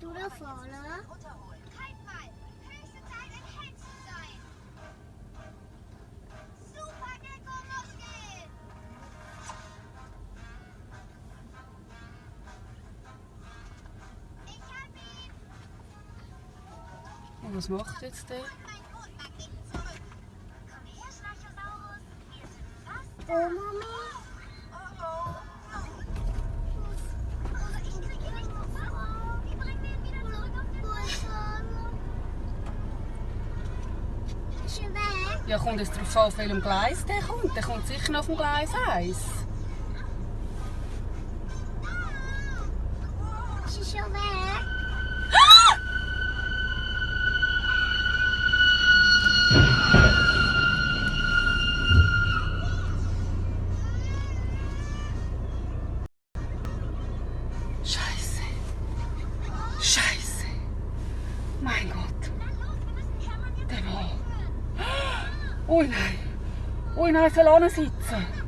wir durchfahren? Kein Fall. Höchste Zeit, ein Held zu sein. Super Gecko-Muskel. Ich hab ihn. Und was macht jetzt der? Mein Mondmagnet zurück. Komm her, Schnarchosaurus. Wir sind fast da. Oh, Mami. Ich krieg ihn nicht zurück. Wie bringen wir ihn wieder zurück auf den Ist er weg? Ja, kommt es darauf an, auf welchem Gleis der kommt. Der kommt sicher noch auf dem Gleis 1. Ist er schon weg? Scheiße. Scheiße. Mein Gott. Der Mann. Oh nein. Oh nein, soll sitzen.